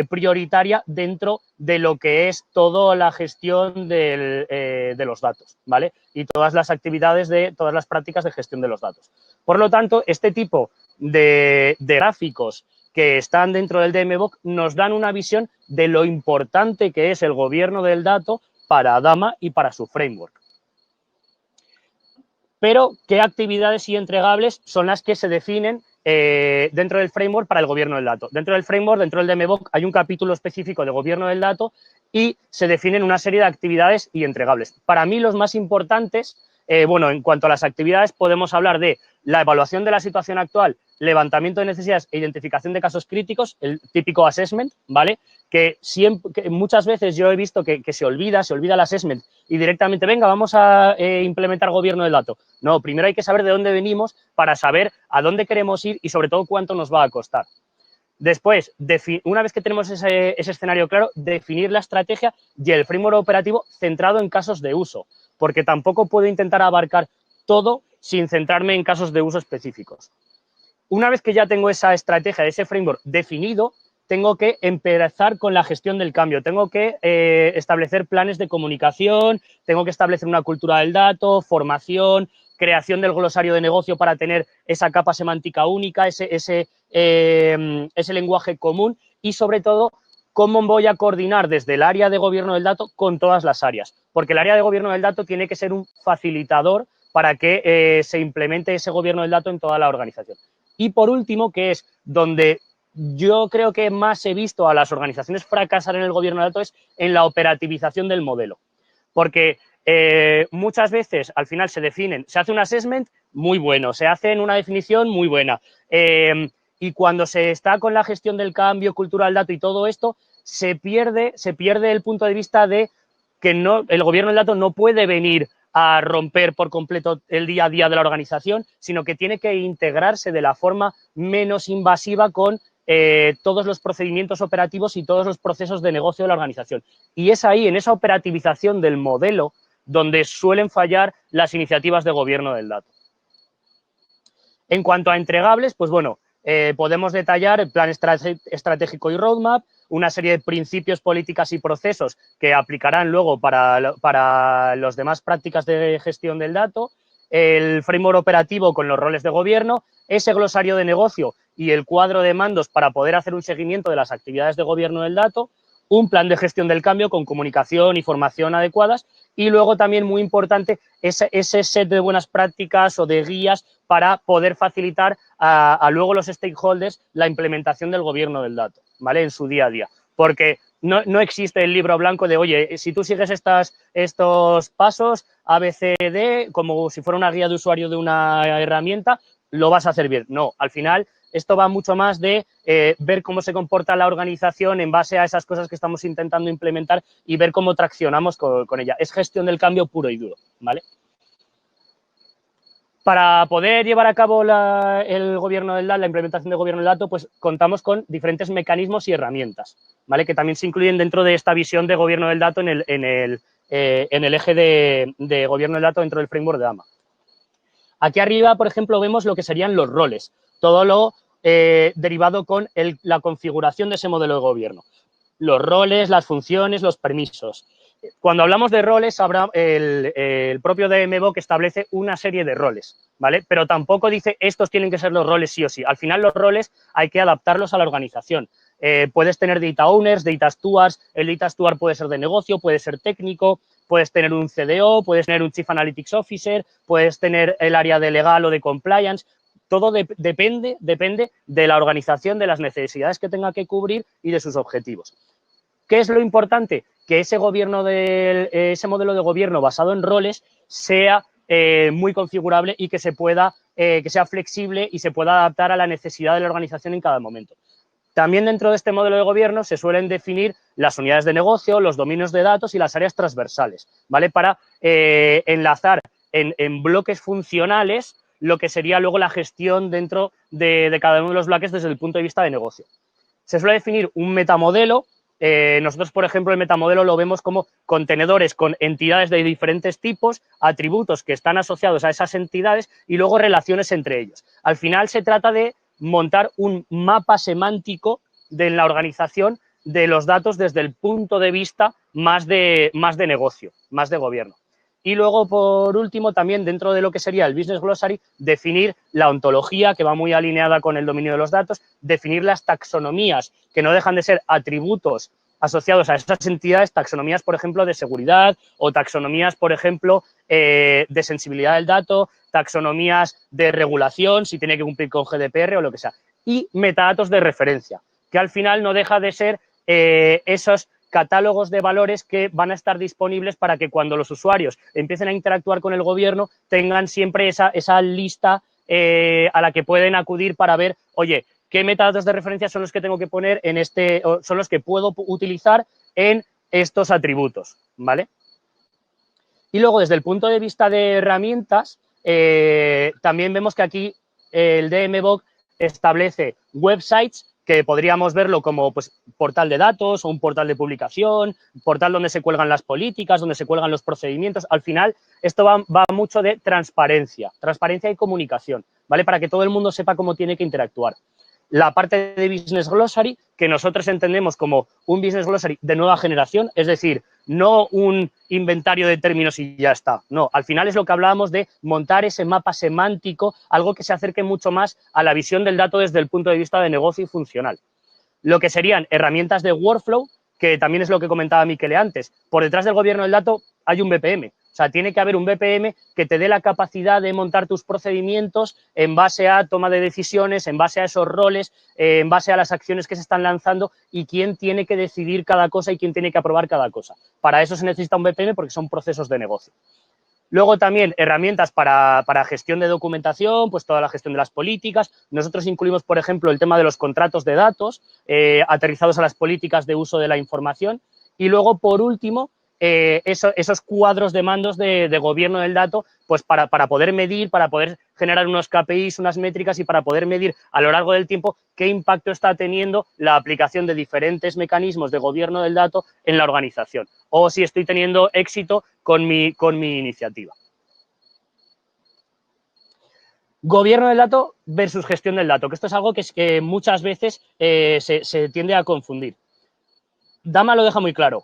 prioritaria dentro de lo que es toda la gestión de los datos, ¿vale? Y todas las actividades todas las prácticas de gestión de los datos. Por lo tanto, este tipo de gráficos que están dentro del DMVOC nos dan una visión de lo importante que es el gobierno del dato para Dama y para su framework. Pero, ¿qué actividades y entregables son las que se definen dentro del framework para el gobierno del dato? Dentro del framework, dentro del DMVOC, hay un capítulo específico de gobierno del dato y se definen una serie de actividades y entregables. Para mí, los más importantes, bueno, en cuanto a las actividades, podemos hablar de la evaluación de la situación actual, levantamiento de necesidades e identificación de casos críticos, el típico assessment, ¿vale? Que muchas veces yo he visto que se olvida el assessment y directamente, venga, vamos a implementar gobierno del dato. No, primero hay que saber de dónde venimos para saber a dónde queremos ir y sobre todo cuánto nos va a costar. Después, una vez que tenemos ese escenario claro, definir la estrategia y el framework operativo centrado en casos de uso, porque tampoco puedo intentar abarcar todo sin centrarme en casos de uso específicos. Una vez que ya tengo esa estrategia, ese framework definido, tengo que empezar con la gestión del cambio, tengo que establecer planes de comunicación, tengo que establecer una cultura del dato, formación, creación del glosario de negocio para tener esa capa semántica única, ese lenguaje común y, sobre todo, cómo voy a coordinar desde el área de gobierno del dato con todas las áreas, porque el área de gobierno del dato tiene que ser un facilitador para que se implemente ese gobierno del dato en toda la organización. Y, por último, que es donde yo creo que más he visto a las organizaciones fracasar en el gobierno del dato, es en la operativización del modelo. Porque muchas veces al final se hace un assessment muy bueno, se hace una definición muy buena. Y cuando se está con la gestión del cambio, cultura del dato y todo esto, se pierde el punto de vista de que el gobierno del dato no puede venir a romper por completo el día a día de la organización, sino que tiene que integrarse de la forma menos invasiva con todos los procedimientos operativos y todos los procesos de negocio de la organización. Y es ahí, en esa operativización del modelo, donde suelen fallar las iniciativas de gobierno del dato. En cuanto a entregables, pues bueno, podemos detallar el plan estratégico y roadmap, una serie de principios, políticas y procesos que aplicarán luego para las demás prácticas de gestión del dato, el framework operativo con los roles de gobierno, ese glosario de negocio y el cuadro de mandos para poder hacer un seguimiento de las actividades de gobierno del dato, un plan de gestión del cambio con comunicación y formación adecuadas y luego también, muy importante, ese set de buenas prácticas o de guías para poder facilitar a luego los stakeholders la implementación del gobierno del dato, ¿vale? En su día a día. Porque no existe el libro blanco de, oye, si tú sigues estos pasos, A, B, C, D, como si fuera una guía de usuario de una herramienta, lo vas a hacer bien. No, al final esto va mucho más de ver cómo se comporta la organización en base a esas cosas que estamos intentando implementar y ver cómo traccionamos con ella. Es gestión del cambio puro y duro, ¿vale? Para poder llevar a cabo el gobierno del dato, la implementación del gobierno del dato, pues contamos con diferentes mecanismos y herramientas, ¿vale? Que también se incluyen dentro de esta visión de gobierno del dato en el eje de gobierno del dato dentro del framework de DAMA. Aquí arriba, por ejemplo, vemos lo que serían los roles, todo lo derivado con la configuración de ese modelo de gobierno. Los roles, las funciones, los permisos. Cuando hablamos de roles, el propio DMVOC establece una serie de roles, ¿vale? Pero tampoco dice estos tienen que ser los roles sí o sí. Al final los roles hay que adaptarlos a la organización. Puedes tener data owners, data stewards, el data steward puede ser de negocio, puede ser técnico, puedes tener un CDO, puedes tener un Chief Analytics Officer, puedes tener el área de legal o de compliance. Todo depende de la organización, de las necesidades que tenga que cubrir y de sus objetivos. ¿Qué es lo importante? Que ese modelo de gobierno basado en roles sea muy configurable y que que sea flexible y se pueda adaptar a la necesidad de la organización en cada momento. También dentro de este modelo de gobierno se suelen definir las unidades de negocio, los dominios de datos y las áreas transversales, ¿vale? Para enlazar en bloques funcionales lo que sería luego la gestión dentro de cada uno de los bloques desde el punto de vista de negocio. Se suele definir un metamodelo. Nosotros, por ejemplo, el metamodelo lo vemos como contenedores con entidades de diferentes tipos, atributos que están asociados a esas entidades y luego relaciones entre ellos. Al final se trata de montar un mapa semántico de la organización de los datos desde el punto de vista más de negocio, más de gobierno. Y luego, por último, también dentro de lo que sería el Business Glossary, definir la ontología, que va muy alineada con el dominio de los datos, definir las taxonomías, que no dejan de ser atributos asociados a esas entidades, taxonomías, por ejemplo, de seguridad o taxonomías, por ejemplo, de sensibilidad del dato, taxonomías de regulación, si tiene que cumplir con GDPR o lo que sea, y metadatos de referencia, que al final no deja de ser esos catálogos de valores que van a estar disponibles para que cuando los usuarios empiecen a interactuar con el gobierno tengan siempre esa lista a la que pueden acudir para ver, oye, qué metadatos de referencia son los que tengo que poner en son los que puedo utilizar en estos atributos, ¿vale? Y luego, desde el punto de vista de herramientas, también vemos que aquí el DMBOK establece websites que podríamos verlo como pues, portal de datos o un portal de publicación, portal donde se cuelgan las políticas, donde se cuelgan los procedimientos. Al final, esto va mucho de transparencia y comunicación, ¿vale? Para que todo el mundo sepa cómo tiene que interactuar. La parte de Business Glossary, que nosotros entendemos como un Business Glossary de nueva generación, es decir, no un inventario de términos y ya está. No, al final es lo que hablábamos de montar ese mapa semántico, algo que se acerque mucho más a la visión del dato desde el punto de vista de negocio y funcional. Lo que serían herramientas de workflow, que también es lo que comentaba Miquele antes. Por detrás del gobierno del dato hay un BPM. O sea, tiene que haber un BPM que te dé la capacidad de montar tus procedimientos en base a toma de decisiones, en base a esos roles, en base a las acciones que se están lanzando y quién tiene que decidir cada cosa y quién tiene que aprobar cada cosa. Para eso se necesita un BPM porque son procesos de negocio. Luego también herramientas para gestión de documentación, pues toda la gestión de las políticas. Nosotros incluimos, por ejemplo, el tema de los contratos de datos aterrizados a las políticas de uso de la información. Y luego, por último, esos cuadros de mandos de gobierno del dato, pues para poder medir, para poder generar unos KPIs, unas métricas y para poder medir a lo largo del tiempo qué impacto está teniendo la aplicación de diferentes mecanismos de gobierno del dato en la organización o si estoy teniendo éxito con mi iniciativa. Gobierno del dato versus gestión del dato, que esto es algo que muchas veces se tiende a confundir. Dama lo deja muy claro.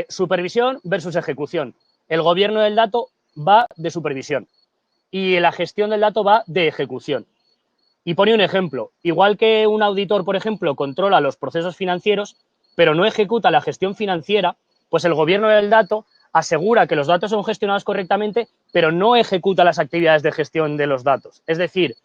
Supervisión versus ejecución. El gobierno del dato va de supervisión y la gestión del dato va de ejecución. Y pone un ejemplo. Igual que un auditor, por ejemplo, controla los procesos financieros, pero no ejecuta la gestión financiera, pues el gobierno del dato asegura que los datos son gestionados correctamente, pero no ejecuta las actividades de gestión de los datos. Es decir,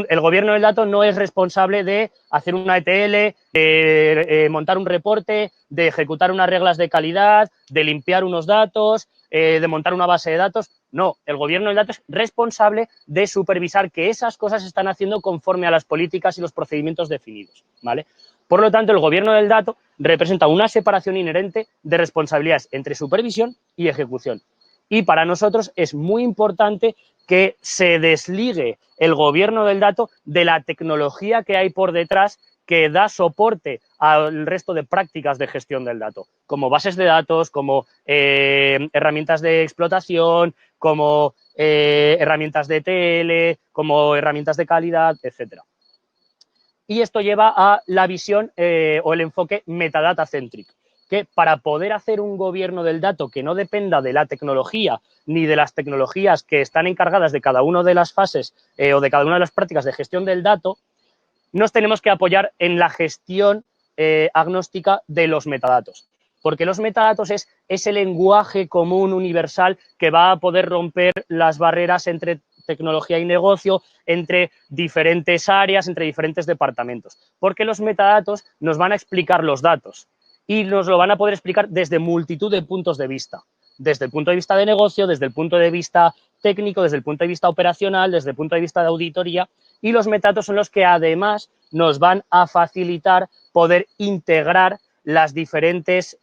el gobierno del dato no es responsable de hacer una ETL, de montar un reporte, de ejecutar unas reglas de calidad, de limpiar unos datos, de montar una base de datos. No, el gobierno del dato es responsable de supervisar que esas cosas se están haciendo conforme a las políticas y los procedimientos definidos, ¿vale? Por lo tanto, el gobierno del dato representa una separación inherente de responsabilidades entre supervisión y ejecución. Y para nosotros es muy importante que se desligue el gobierno del dato de la tecnología que hay por detrás que da soporte al resto de prácticas de gestión del dato, como bases de datos, como herramientas de explotación, como herramientas de ETL, como herramientas de calidad, etcétera. Y esto lleva a la visión o el enfoque metadata-centric, que para poder hacer un gobierno del dato que no dependa de la tecnología ni de las tecnologías que están encargadas de cada una de las fases o de cada una de las prácticas de gestión del dato, nos tenemos que apoyar en la gestión agnóstica de los metadatos. porque los metadatos es ese lenguaje común universal que va a poder romper las barreras entre tecnología y negocio, entre diferentes áreas, entre diferentes departamentos, porque los metadatos nos van a explicar los datos y nos lo van a poder explicar desde multitud de puntos de vista, desde el punto de vista de negocio, desde el punto de vista técnico, desde el punto de vista operacional, desde el punto de vista de auditoría, y los metadatos son los que además nos van a facilitar poder integrar las diferentes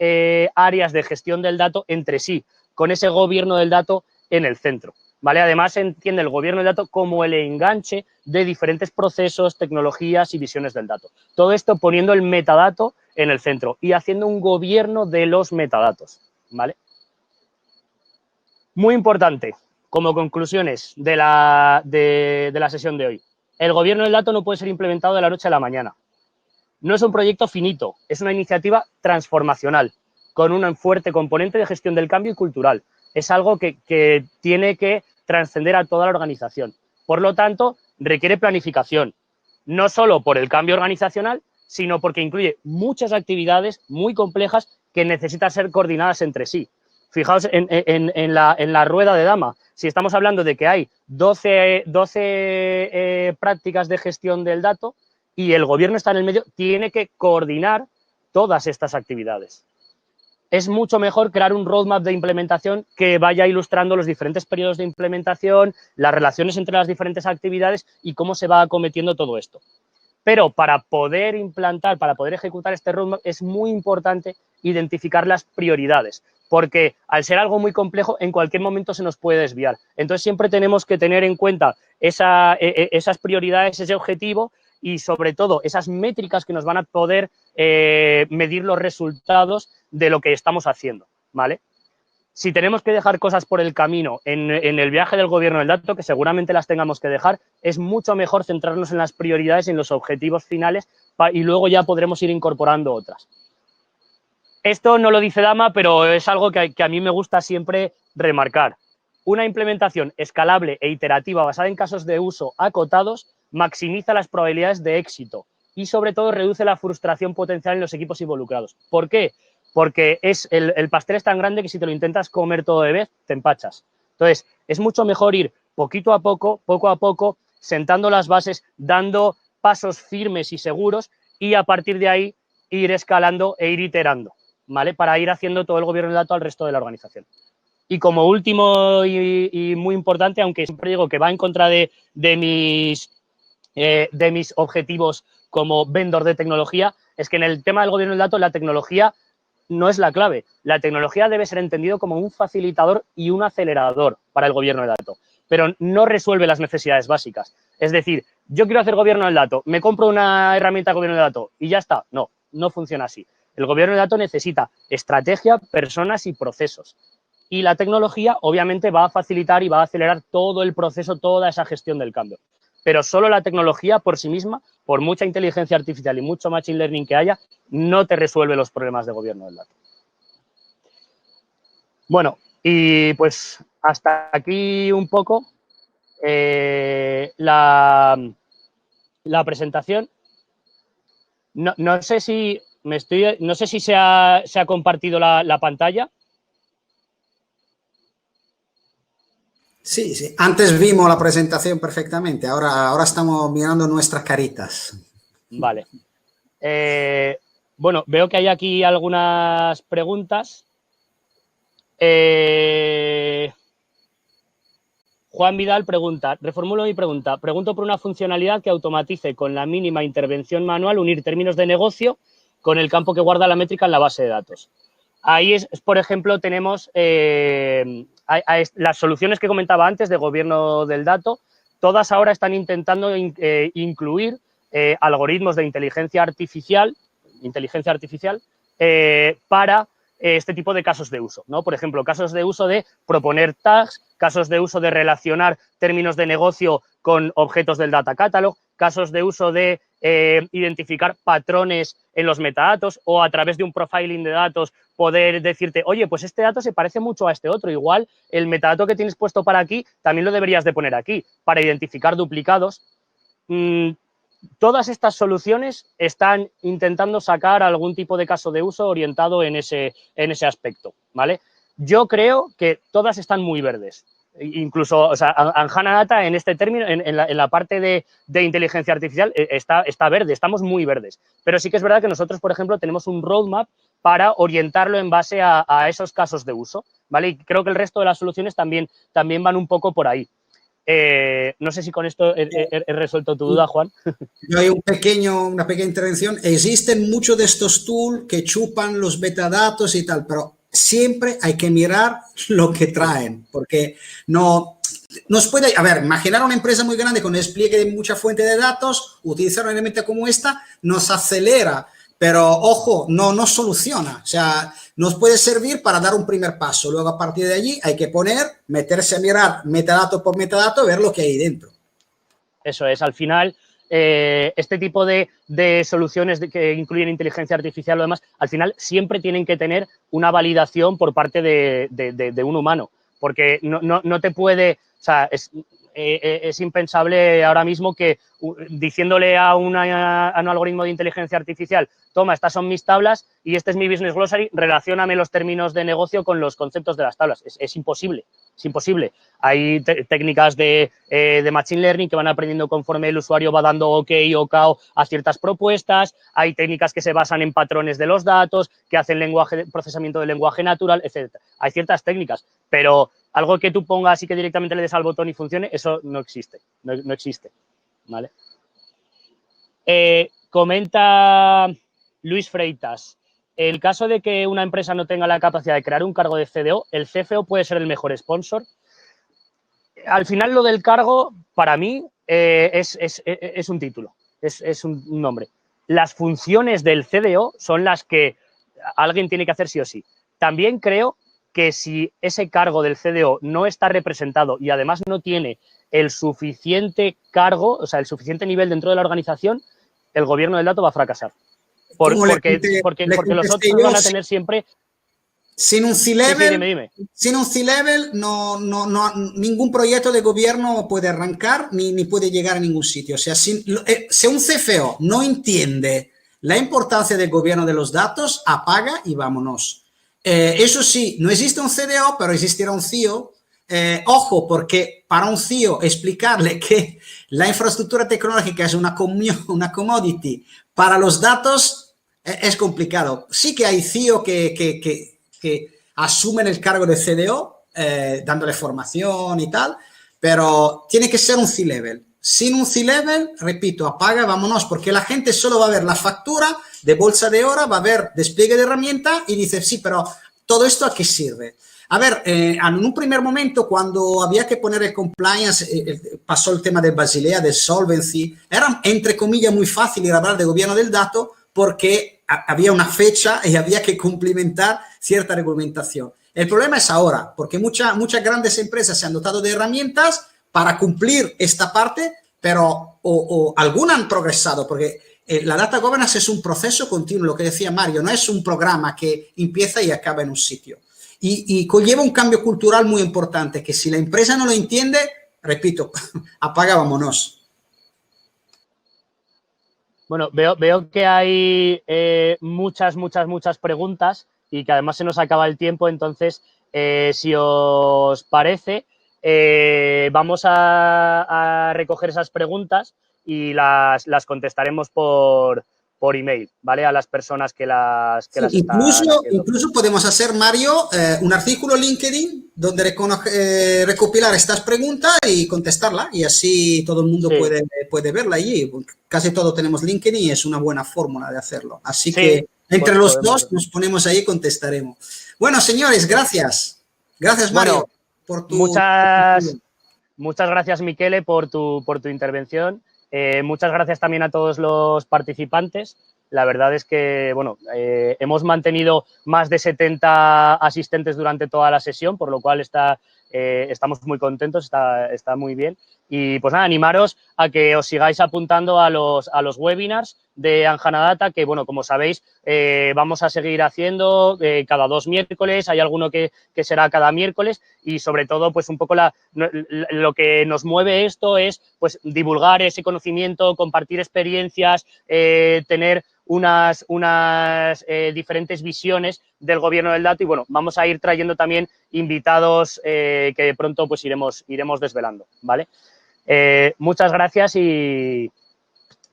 áreas de gestión del dato entre sí, con ese gobierno del dato en el centro. ¿Vale? Además, se entiende el gobierno del dato como el enganche de diferentes procesos, tecnologías y visiones del dato. Todo esto poniendo el metadato en el centro y haciendo un gobierno de los metadatos. ¿Vale? Muy importante, como conclusiones de la sesión de hoy. El gobierno del dato no puede ser implementado de la noche a la mañana. No es un proyecto finito, es una iniciativa transformacional, con un fuerte componente de gestión del cambio y cultural. Es algo que tiene que trascender a toda la organización. Por lo tanto, requiere planificación, no solo por el cambio organizacional, sino porque incluye muchas actividades muy complejas que necesitan ser coordinadas entre sí. Fijaos en la rueda de dama. Si estamos hablando de que hay 12 prácticas de gestión del dato y el gobierno está en el medio, tiene que coordinar todas estas actividades. Es mucho mejor crear un roadmap de implementación que vaya ilustrando los diferentes periodos de implementación, las relaciones entre las diferentes actividades y cómo se va acometiendo todo esto. Pero para poder implantar, para poder ejecutar este roadmap, es muy importante identificar las prioridades, porque al ser algo muy complejo, en cualquier momento se nos puede desviar. Entonces, siempre tenemos que tener en cuenta esas prioridades, ese objetivo y, sobre todo, esas métricas que nos van a poder medir los resultados de lo que estamos haciendo, ¿vale? Si tenemos que dejar cosas por el camino en el viaje del gobierno del dato, que seguramente las tengamos que dejar, es mucho mejor centrarnos en las prioridades y en los objetivos finales y luego ya podremos ir incorporando otras. Esto no lo dice Dama, pero es algo que a mí me gusta siempre remarcar. Una implementación escalable e iterativa basada en casos de uso acotados maximiza las probabilidades de éxito y, sobre todo, reduce la frustración potencial en los equipos involucrados. ¿Por qué? Porque el pastel es tan grande que si te lo intentas comer todo de vez, te empachas. Entonces, es mucho mejor ir poco a poco, sentando las bases, dando pasos firmes y seguros y a partir de ahí ir escalando e ir iterando, ¿vale? Para ir haciendo todo el gobierno del dato al resto de la organización. Y como último y muy importante, aunque siempre digo que va en contra de mis objetivos como vendor de tecnología, es que en el tema del gobierno del dato la tecnología no es la clave. La tecnología debe ser entendido como un facilitador y un acelerador para el gobierno del dato, pero no resuelve las necesidades básicas. Es decir, yo quiero hacer gobierno del dato, me compro una herramienta de gobierno del dato y ya está. No, no funciona así. El gobierno del dato necesita estrategia, personas y procesos. Y la tecnología, obviamente, va a facilitar y va a acelerar todo el proceso, toda esa gestión del cambio. Pero solo la tecnología por sí misma, por mucha inteligencia artificial y mucho machine learning que haya, no te resuelve los problemas de gobierno del dato. Bueno, y pues hasta aquí un poco la presentación. No sé si se ha compartido la pantalla. Sí, sí. Antes vimos la presentación perfectamente. Ahora estamos mirando nuestras caritas. Vale. Bueno, veo que hay aquí algunas preguntas. Juan Vidal pregunta, reformulo mi pregunta. Pregunto por una funcionalidad que automatice con la mínima intervención manual unir términos de negocio con el campo que guarda la métrica en la base de datos. Ahí por ejemplo, tenemos las soluciones que comentaba antes de gobierno del dato. Todas ahora están intentando incluir algoritmos de inteligencia artificial para este tipo de casos de uso, ¿no? Por ejemplo, casos de uso de proponer tags, casos de uso de relacionar términos de negocio con objetos del data catalog, casos de uso de identificar patrones en los metadatos o a través de un profiling de datos poder decirte, oye, pues este dato se parece mucho a este otro, igual el metadato que tienes puesto para aquí también lo deberías de poner aquí para identificar duplicados. todas estas soluciones están intentando sacar algún tipo de caso de uso orientado en ese aspecto, ¿vale? Yo creo que todas están muy verdes. Incluso, o sea, Anjana Data en este término, en la parte de inteligencia artificial, está verde, estamos muy verdes. Pero sí que es verdad que nosotros, por ejemplo, tenemos un roadmap para orientarlo en base a esos casos de uso, ¿vale? Y creo que el resto de las soluciones también van un poco por ahí. No sé si con esto he resuelto tu duda, Juan. Yo hay una pequeña intervención. Existen muchos de estos tools que chupan los metadatos y tal, pero siempre hay que mirar lo que traen, porque no nos puede, a ver, imaginar una empresa muy grande con despliegue de mucha fuente de datos, utilizar una herramienta como esta nos acelera, pero ojo, no soluciona. O sea, nos puede servir para dar un primer paso. Luego, a partir de allí, hay que meterse a mirar metadato por metadato, ver lo que hay dentro. Eso es, al final, este tipo de soluciones que incluyen inteligencia artificial o demás, al final siempre tienen que tener una validación por parte de un humano, porque no te puede, o sea, es impensable ahora mismo que diciéndole a un algoritmo de inteligencia artificial, toma, estas son mis tablas y este es mi business glossary, relacióname los términos de negocio con los conceptos de las tablas. Es imposible. Es imposible. Hay técnicas de machine learning que van aprendiendo conforme el usuario va dando OK o KO a ciertas propuestas. Hay técnicas que se basan en patrones de los datos, que hacen procesamiento del lenguaje natural, etc. Hay ciertas técnicas, pero algo que tú pongas y que directamente le des al botón y funcione, eso no existe. No existe. ¿Vale? Comenta Luis Freitas. El caso de que una empresa no tenga la capacidad de crear un cargo de CDO, ¿el CFO puede ser el mejor sponsor? Al final, lo del cargo, para mí, es un título, es un nombre. Las funciones del CDO son las que alguien tiene que hacer sí o sí. También creo que si ese cargo del CDO no está representado y además no tiene el suficiente cargo, o sea, el suficiente nivel dentro de la organización, el gobierno del dato va a fracasar. Porque los otros van a tener siempre... Sin un C-Level, sí, dime. Sin un C-Level ningún proyecto de gobierno puede arrancar ni puede llegar a ningún sitio. O sea, si un CFO no entiende la importancia del gobierno de los datos, apaga y vámonos. Eso sí, no existe un CDO, pero existirá un CIO. Ojo, porque para un CIO explicarle que la infraestructura tecnológica es una commodity para los datos es complicado. Sí que hay CIO que asumen el cargo de CDO, dándole formación y tal, pero tiene que ser un C-Level. Sin un C-Level, repito, apaga, vámonos, porque la gente solo va a ver la factura de bolsa de hora, va a ver despliegue de herramienta y dice, sí, pero ¿todo esto a qué sirve? A ver, en un primer momento, cuando había que poner el compliance, pasó el tema de Basilea, de Solvency, era, entre comillas, muy fácil ir a hablar de gobierno del dato porque había una fecha y había que cumplimentar cierta regulamentación. El problema es ahora, porque muchas grandes empresas se han dotado de herramientas para cumplir esta parte, pero algunas han progresado, porque la data governance es un proceso continuo, lo que decía Mario, no es un programa que empieza y acaba en un sitio. Y conlleva un cambio cultural muy importante, que si la empresa no lo entiende, repito, apaga, vámonos. Bueno, veo que hay muchas preguntas y que además se nos acaba el tiempo, entonces, si os parece, vamos a recoger esas preguntas y las contestaremos por email, ¿vale? A las personas que las están haciendo. Incluso podemos hacer, Mario, un artículo LinkedIn donde recopilar estas preguntas y contestarlas, y así todo el mundo puede verla allí. Casi todos tenemos LinkedIn y es una buena fórmula de hacerlo. Así que entre los dos nos ponemos ahí y contestaremos. Bueno, señores, gracias. Gracias, Mario, por tu... Muchas gracias, Michele, por tu intervención. Muchas gracias también a todos los participantes. La verdad es que, bueno, hemos mantenido más de 70 asistentes durante toda la sesión, por lo cual está estamos muy contentos, está muy bien. Y pues nada, animaros a que os sigáis apuntando a los webinars de Anjanadata, que bueno, como sabéis, vamos a seguir haciendo cada 2 miércoles, hay alguno que será cada miércoles y sobre todo pues un poco lo que nos mueve esto es pues divulgar ese conocimiento, compartir experiencias, tener unas diferentes visiones del gobierno del dato y bueno, vamos a ir trayendo también invitados que pronto pues iremos desvelando, ¿vale? Muchas gracias y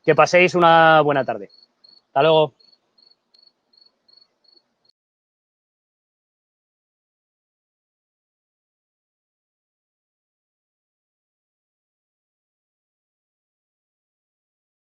que paséis una buena tarde. Hasta luego.